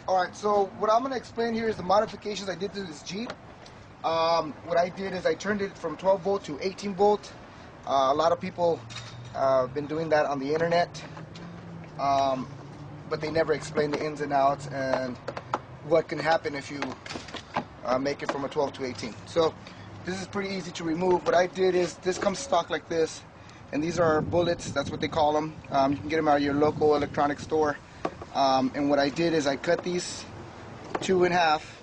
Alright, so what I'm going to explain here is the modifications I did to this Jeep. What I did is I turned it from 12 volt to 18 volt. A lot of people have been doing that on the internet, but they never explain the ins and outs and what can happen if you make it from a 12 to 18. So this is pretty easy to remove. What I did is, this comes stock like this, and these are bullets, that's what they call them. You can get them out of your local electronics store. And what I did is I cut these two in half.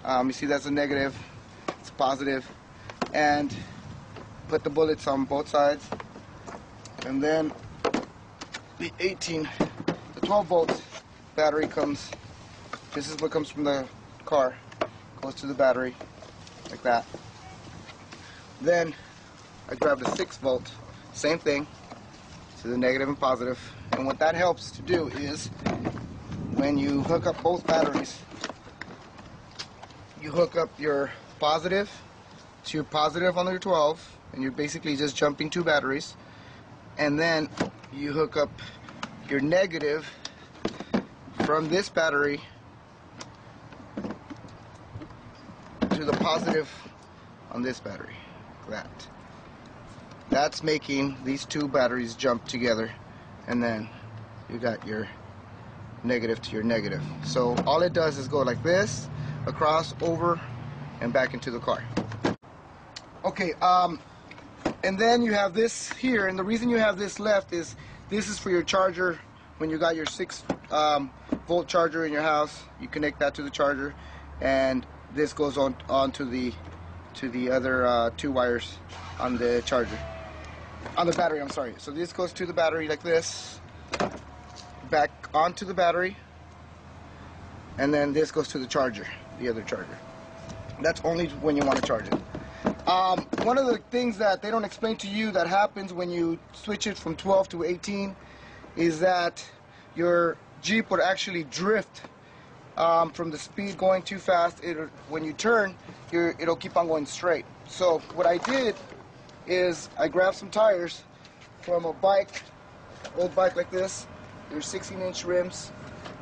You see that's a negative, it's positive, and put the bullets on both sides. And then the 12 volt battery comes, this is what comes from the car, goes to the battery like that. Then I grab the 6 volt, same thing, to the negative and positive. And what that helps to do is, when you hook up both batteries, you hook up your positive to your positive on your 12, and you're basically just jumping two batteries. And then you hook up your negative from this battery to the positive on this battery. That's making these two batteries jump together, and then you got your negative to your negative. So all it does is go like this, across, over, and back into the car. Okay, and then you have this here, and the reason you have this left is this is for your charger. When you got your 6 volt charger in your house, you connect that to the charger, and this goes on to the other 2 wires on the charger, on the battery, I'm sorry. So this goes to the battery like this, back onto the battery, and then this goes to the charger, the other charger. That's only when you want to charge it. One of the things that they don't explain to you that happens when you switch it from 12 to 18 is that your Jeep would actually drift from the speed going too fast. When you turn, it'll keep on going straight. So what I did is I grabbed some tires from a bike, old bike like this. They're 16-inch rims.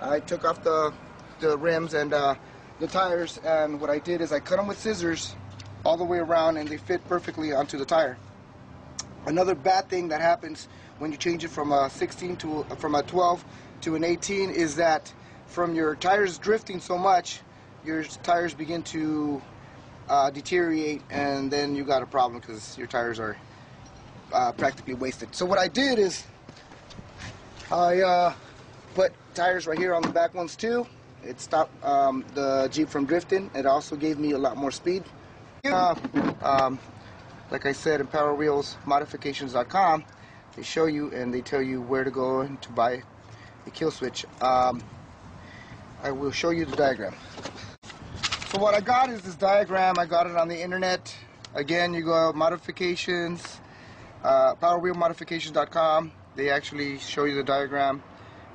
I took off the rims and the tires, and what I did is I cut them with scissors all the way around, and they fit perfectly onto the tire. Another bad thing that happens when you change it from a 12 to an 18 is that from your tires drifting so much, your tires begin to deteriorate, and then you got a problem because your tires are practically wasted. So what I did is I put tires right here on the back ones too. It stopped the Jeep from drifting. It also gave me a lot more speed. Like I said, in PowerWheelsModifications.com, they show you and they tell you where to go and to buy the kill switch. I will show you the diagram. So what I got is this diagram. I got it on the internet. Again, you go modifications, PowerWheelModifications.com. They actually show you the diagram.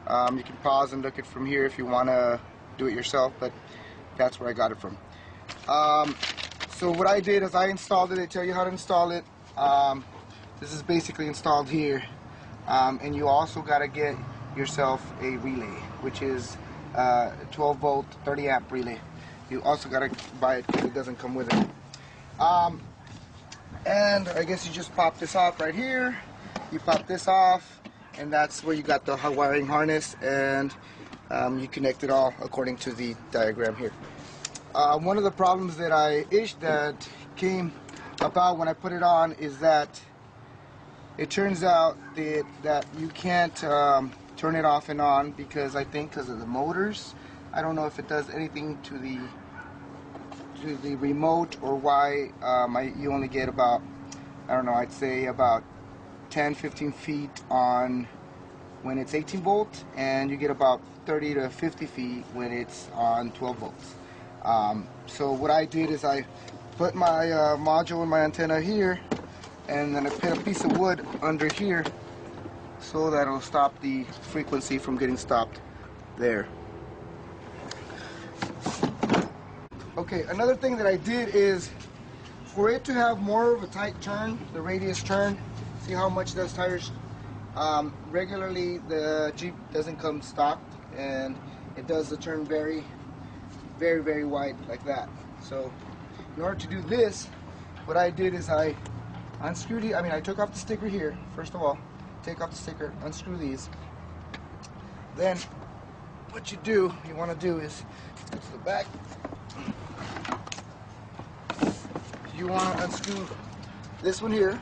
You can pause and look it from here if you want to do it yourself, but that's where I got it from. So what I did is I installed it. They tell you how to install it. This is basically installed here, and you also got to get yourself a relay, which is 12 volt 30 amp relay. You also got to buy it because it doesn't come with it. And I guess you just pop this off right here. You pop this off, and that's where you got the wiring harness, and you connect it all according to the diagram here. One of the problems that came about when I put it on is that it turns out that you can't turn it off and on because of the motors. I don't know if it does anything to the remote or why you only get about, I don't know, I'd say about 10-15 feet on when it's 18 volt, and you get about 30 to 50 feet when it's on 12 volts. So what I did is I put my module and my antenna here, and then I put a piece of wood under here so that it'll stop the frequency from getting stopped there. Okay, another thing that I did is for it to have more of a tight turn, the radius turn, see how much those tires regularly the Jeep doesn't come stocked, and it does the turn very, very, very wide like that. So in order to do this, what I did is I unscrewed it. I took off the sticker here. First of all, take off the sticker, unscrew these. Then what you want to do is go to the back. You want to unscrew this one here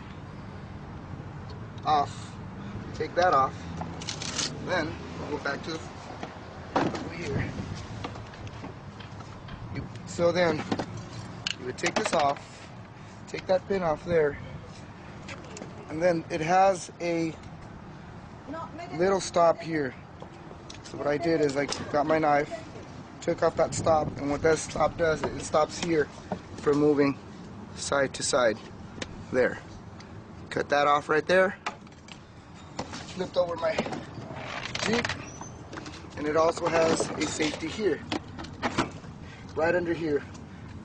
off. Take that off. Then we'll go back to over here. So then you would take this off, take that pin off there, and then it has a little stop here. So what I did is I got my knife, took off that stop, and what that stop does, it stops here from moving side to side. There. Cut that off right there. Flipped over my Jeep, and it also has a safety here, right under here.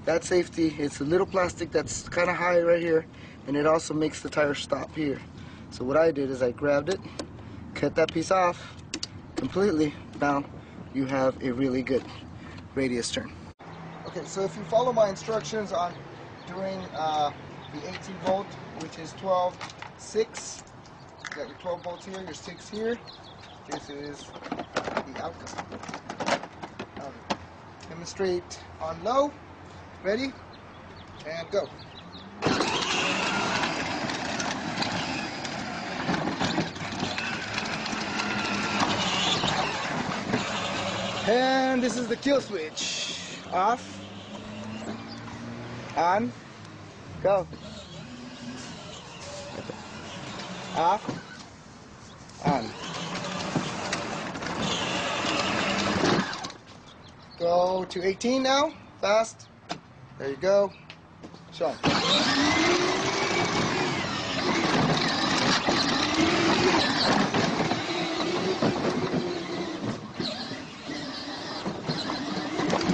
That safety, it's a little plastic that's kind of high right here, and it also makes the tire stop here. So what I did is I grabbed it, cut that piece off completely. Now you have a really good radius turn. Okay, so if you follow my instructions on doing the 18 volt, which is 12/6, you got your 12 volts here, your 6 here. This is the outcome. Demonstrate on low. Ready? And go. And this is the kill switch. Off. On. Go. Off. On. Go to 18 now. Fast. There you go. Show 'em.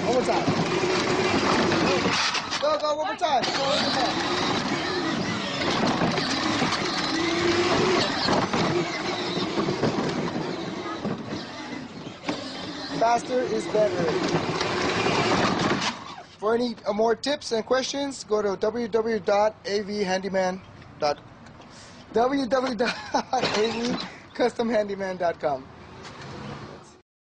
One more time. Go, one more time. Go, one more time. Faster is better. For any more tips and questions, go to www.avcustomhandyman.com.